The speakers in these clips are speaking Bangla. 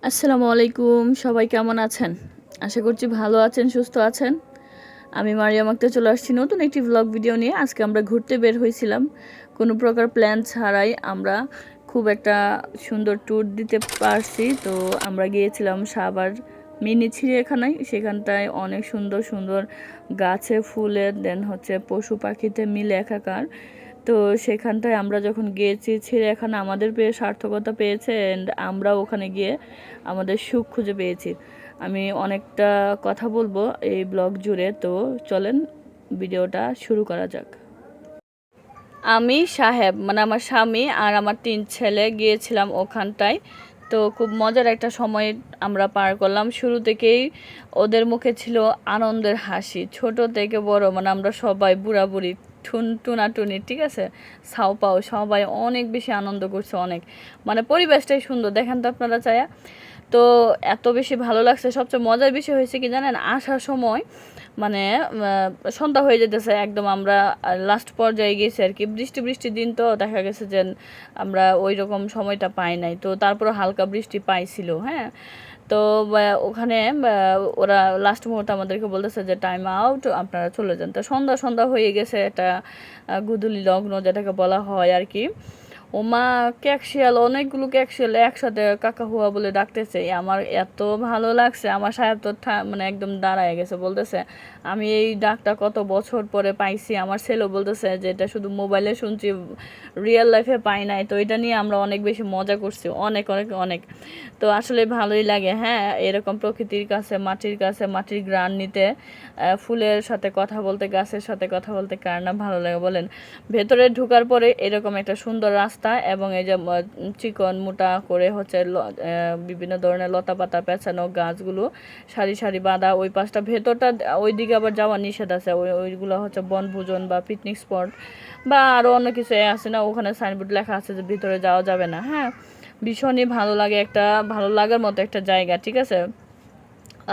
আসসালামু আলাইকুম, সবাই কেমন আছেন? আশা করছি ভালো আছেন, সুস্থ আছেন। আমি মারিয়াম আক্তার চলে আসছি নতুন একটি ভ্লগ ভিডিও নিয়ে। আজকে আমরা ঘুরতে বের হয়েছিলাম কোনো প্রকার প্ল্যান ছাড়াই। আমরা খুব একটা সুন্দর ট্যুর দিতে পারছি। তো আমরা গিয়েছিলাম সাভার মিনি চিড়িয়াখানায়। সেখানটায় অনেক সুন্দর সুন্দর গাছে ফুলের পশু পাখিতে মিলে একাকার। তো সেখানটায় আমরা যখন গিয়েছি চিড়িয়াখানা আমাদের পেয়ে সার্থকতা পেয়েছে, অ্যান্ড আমরা ওখানে গিয়ে আমাদের সুখ খুঁজে পেয়েছি। আমি অনেকটা কথা বলবো এই ব্লগ জুড়ে, তো চলেন ভিডিওটা শুরু করা যাক। আমি সাহেব আমার স্বামী আর আমার 3 ছেলে গিয়েছিলাম ওখানটায়। তো খুব মজার একটা সময় আমরা পার করলাম। শুরু থেকেই ওদের মুখে ছিল আনন্দের হাসি, ছোট থেকে বড় আমরা সবাই বুড়া বুড়ি টুনাটুনি, ঠিক আছে, ছাও পাও সবাই অনেক বেশি আনন্দ করছে। অনেক পরিবেশটাই সুন্দর, দেখেন তো আপনারা চায়া। তো এত বেশি ভালো লাগছে। সবচেয়ে মজার বিষয় হয়েছে কি জানেন, আসার সময় মানে সন্ধ্যা হয়ে যেতেছে একদম। আমরা লাস্ট পর্যায়ে গেছি আর কি, বৃষ্টির দিন, তো দেখা গেছে যে আমরা ওই রকম সময়টা পাই নাই। তো তারপর হালকা বৃষ্টি পাইছিল, হ্যাঁ। তো ওখানে ওরা লাস্ট মুহূর্তে আমাদেরকে বলতেছে যে টাইম আউট, আপনারা চলে যান। তো সন্ধ্যা সন্ধ্যা হয়ে গেছে, এটা গুদুলি লগ্ন যেটাকে বলা হয় আর কি। ওমা, ক্যাকশিয়াল, অনেকগুলো ক্যাকশিয়াল একসাথে কাকা হুয়া বলে ডাকতেছে। আমার এত ভালো লাগছে। আমার সাহেব তো একদম দাঁড়ায় গেছে, বলতেছে আমি এই ডাকটা কত বছর পরে পাইছি। আমার ছেলেও বলতেছে যে এটা শুধু মোবাইলে শুনছি, রিয়েল লাইফে পাই নাই। তো এটা নিয়ে আমরা অনেক বেশি মজা করছি, অনেক অনেক অনেক। তো আসলে ভালোই লাগে, হ্যাঁ, এরকম প্রকৃতির কাছে, মাটির ঘ্রাণ নিতে, ফুলের সাথে কথা বলতে, গাছের সাথে কথা বলতে কার না ভালো লাগে বলেন। ভেতরে ঢোকার পরে এরকম একটা সুন্দর রাস্তা, এবং এই যে চিকন মোটা করে বিভিন্ন ধরনের লতা পাতা পেঁচানো গাছগুলো সারি সারি বাঁধা। ওই পাশটা ভেতরটা, ওই দিকে আবার যাওয়া নিষেধ আছে। ওইগুলো হচ্ছে বনভোজন বা পিকনিক স্পট বা আরও অন্য কিছু আছে না, ওখানে সাইনবোর্ড লেখা আছে যে ভিতরে যাওয়া যাবে না, হ্যাঁ। ভীষণই ভালো লাগে, একটা ভালো লাগার মতো একটা জায়গা, ঠিক আছে।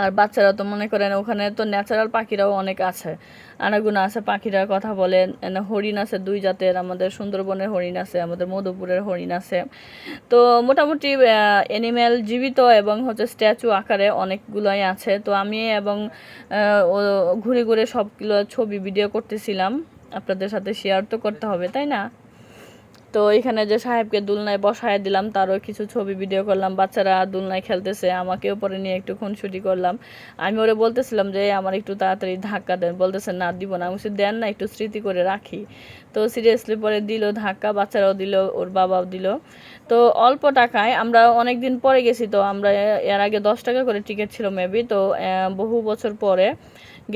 আর বাচ্চারা তো মনে করেন ওখানে তো ন্যাচারাল পাখিরাও অনেক আছে, আনাগুনা আছে, পাখিরা কথা বলে। হরিণ আছে 2 জাতের, আমাদের সুন্দরবনের হরিণ আছে, আমাদের মধুপুরের হরিণ আছে। তো মোটামুটি অ্যানিম্যাল জীবিত এবং স্ট্যাচু আকারে অনেকগুলোই আছে। তো আমি এবং ঘুরে ঘুরে সবগুলো ছবি ভিডিও করতেছিলাম, আপনাদের সাথে শেয়ার তো করতে হবে, তাই না। তো এখানে যে সাহেবকে দুলনায় বসায় দিলাম, তারও কিছু ছবি ভিডিও করলাম। বাচ্চারা দুলনায় খেলতেছে, আমাকেও পরে নিয়ে একটু খুনসুটি করলাম। আমি ওরে বলতেছিলাম যে আমার একটু তাড়াতাড়ি ধাক্কা দেন, বলতেছে না দিব না। আমি দেন না, একটু স্মৃতি করে রাখি। তো সিরিয়াসলি পরে দিল ধাক্কা, বাচ্চারাও দিল, ওর বাবাও দিল। তো অল্প টাকায়, আমরা অনেক দিন পরে গেছি, তো আমরা এর আগে 10 টাকা করে টিকিট ছিল মেবি। তো বহু বছর পরে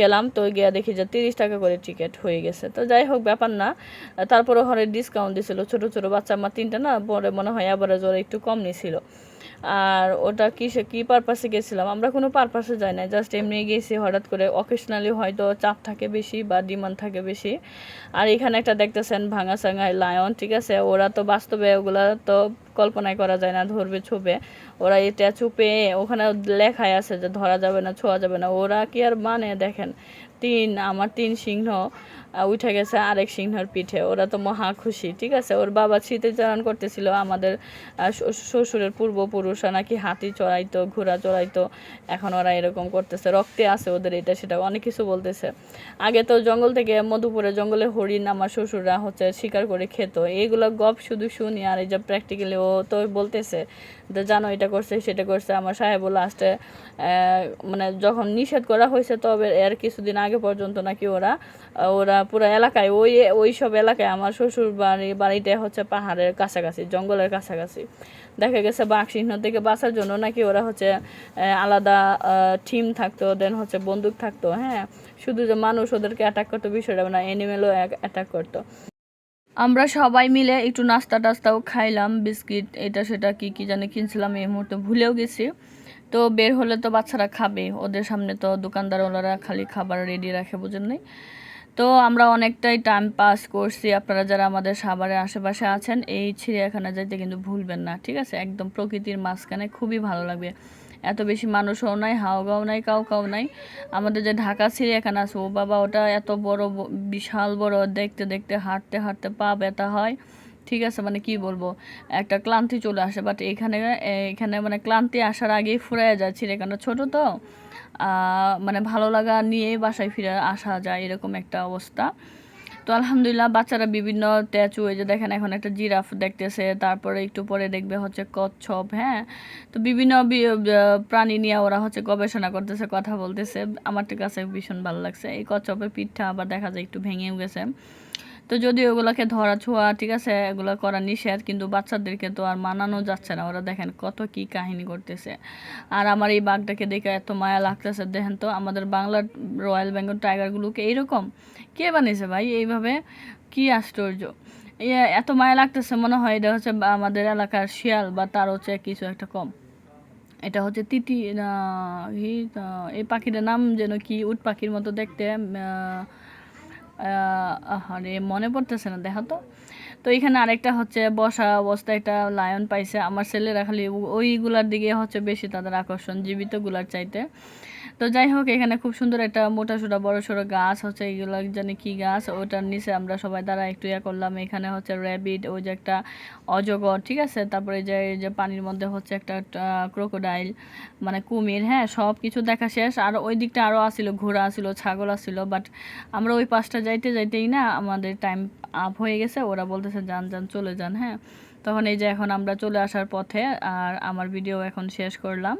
গেলাম, তো গিয়া দেখি যে 30 টাকা করে টিকিট হয়ে গেছে। তো যাই হোক, ব্যাপার না। তারপরে হরে ডিসকাউন্ট দিছিল, ছোট ছোট বাচ্চা আমার 3টা না, পরে মনে হয় অ্যাভারেজ ওরা একটু কম নিছিল। আর ওটা কী পারপাসে গেছিলাম, আমরা কোনো পারপাসে যাই না, জাস্ট এমনি গেছি। হঠাৎ করে অকেশনালি হয়তো চাপ থাকে বেশি বা ডিমান্ড থাকে বেশি। আর এখানে একটা দেখতেছেন ভাঙা সাঙায় লায়ন, ঠিক আছে। ওরা তো বাস্তবে ওগুলা তো কল্পনাই করা যায় না, ধরবে ছোবে। ওরা এই ট্যাচু পেয়ে, ওখানে লেখাই আছে যে ধরা যাবে না, ছোঁয়া যাবে না। ওরা কি আর দেখেন, আমার 3 সিংহ উঠে গেছে আরেক সিংহের পিঠে, ওরা তো মহা খুশি, ঠিক আছে। ওর বাবা স্মৃতিচারণ করতেছিল আমাদের শ্বশুরের পূর্বপুরুষরা নাকি হাতি চড়াইতো, ঘোড়া চড়াইতো, এখন ওরা এরকম করতেছে, রক্তে আছে ওদের, এটা সেটা অনেক কিছু বলতেছে। আগে তো জঙ্গল থেকে, মধুপুরে জঙ্গলে হরিণ আমার শ্বশুররা শিকার করে খেত। এইগুলো গপ শুধু শুনি, আর এই যে প্র্যাকটিক্যালি ও তো বলতেছে যে জানো এটা করছে সেটা করছে। আমার সাহেব লাস্টে যখন নিষেধ করা হয়েছে, তবে এর কিছুদিন আগে পর্যন্ত নাকি ওরা ওরা পুরো এলাকায়, ওই সব এলাকায়, আমার শ্বশুর বাড়িটা পাহাড়ের কাছাকাছি, জঙ্গলের কাছাকাছি। দেখা গেছে বাঘ সিংহ থেকে বাঁচার জন্য নাকি ওরা আলাদা টিম থাকতো, দেন বন্দুক থাকতো, হ্যাঁ। শুধু যে মানুষ ওদেরকে অ্যাটাক করতো বিষয়টা না, অ্যানিমেলও অ্যাটাক করতো। আমরা সবাই মিলে একটু নাস্তা টাস্তাও খাইলাম, বিস্কিট এটা সেটা কি কি জানি কিনছিলাম, এই মুহূর্তে ভুলেও গেছি। তো বের হলে তো বাচ্চারা খাবে, ওদের সামনে তো দোকানদারওয়ালারা খালি খাবার রেডি রাখে, বুঝেন নাই। তো আমরা অনেকটাই টাইম পাস করছি। আপনারা যারা আমাদের সাভারের আশেপাশে আছেন, এই চিড়িয়াখানা যাইতে কিন্তু ভুলবেন না, ঠিক আছে। একদম প্রকৃতির মাঝখানে, খুবই ভালো লাগবে। এত বেশি মানুষও নাই, হাওগাও নাই, কাউ কাউ নাই। আমাদের যে ঢাকা চিড়িয়াখানা আছে, ও বাবা, ওটা এত বড়, বিশাল বড়, দেখতে দেখতে হাঁটতে হাঁটতে পা ব্যথা হয়। ঠিক আছে, মানে কি বলবো, একটা ক্লান্তি চলে আসে। বাট এখানে এখানে মানে ক্লান্তি আসার আগেই ফুরায় যায়। চিড়িয়াখানা ছোট তো মানে ভালো লাগা নিয়েই বাসায় ফিরে আসা যায়, এরকম একটা অবস্থা। তো আলহামদুলিল্লাহ বাচ্চারা বিভিন্ন স্ট্যাচু, এই যে দেখেন এখন একটা জিরাফ দেখতেছে, তারপরে একটু পরে দেখবে হচ্ছে কচ্ছপ, হ্যাঁ। তো বিভিন্ন প্রাণী নিয়ে ওরা হচ্ছে গবেষণা করতেছে, কথা বলতেছে। আমার তো কাছে ভীষণ ভালো লাগছে। এই কচ্ছপের পিঠটা আবার দেখা যায় একটু ভেঙেও গেছে। তো যদি ওগুলোকে ধরা ছোঁয়া, ঠিক আছে, এগুলো করা নিষেধ, কিন্তু বাচ্চাদেরকে তো আর মানানো যাচ্ছে না। ওরা দেখেন কত কি কাহিনী করতেছে। আর আমার এই বাঘটাকে দেখে এত মায়া লাগতেছে। দেখেন তো আমাদের বাংলার রয়্যাল বেঙ্গল টাইগারগুলোকে এইরকম কে বানিয়েছে ভাই এইভাবে, কি আশ্চর্য। এত মায়া লাগতেছে, মনে হয় এটা হচ্ছে আমাদের এলাকার শিয়াল বা তার হচ্ছে কিছু একটা কম। এটা হচ্ছে তিতি না, এই পাখিটার নাম যেন কি, উট পাখির মতো দেখতে। আরে মনে পড়তেছে না, দেখা তো। তো এখানে আরেকটা হচ্ছে বসা অবস্থায় একটা লায়ন পাইছে। আমার ছেলেরা খালি ওইগুলার দিকে হচ্ছে বেশি তাদের আকর্ষণ, জীবিতগুলার চাইতে। তো যাই হোক, এখানে খুব সুন্দর একটা মোটাসোটা বড় সড়ো গাছ হচ্ছে, এগুলো জানি কি গাছ, ওটার নিচে আমরা সবাই দ্বারা একটু করলাম। এখানে হচ্ছে র্যাবিট, ওই যে একটা অজগর, ঠিক আছে, তারপরে এই যে পানির মধ্যে হচ্ছে একটা ক্রোকোডাইল, মানে কুমির, হ্যাঁ, সব কিছু দেখা শেষ। আর ওই দিকটা আরও আসিল, ঘোড়া আসিল, ছাগল আসিল। বাট আমরা ওই পাশটা যাইতে যাইতেই না আমাদের টাইম আপ হয়ে গেছে। ওরা বলতেছে যান যান চলে যান, হ্যাঁ। তখন এই যে এখন আমরা চলে আসার পথে, আর আমার ভিডিও এখন শেষ করলাম।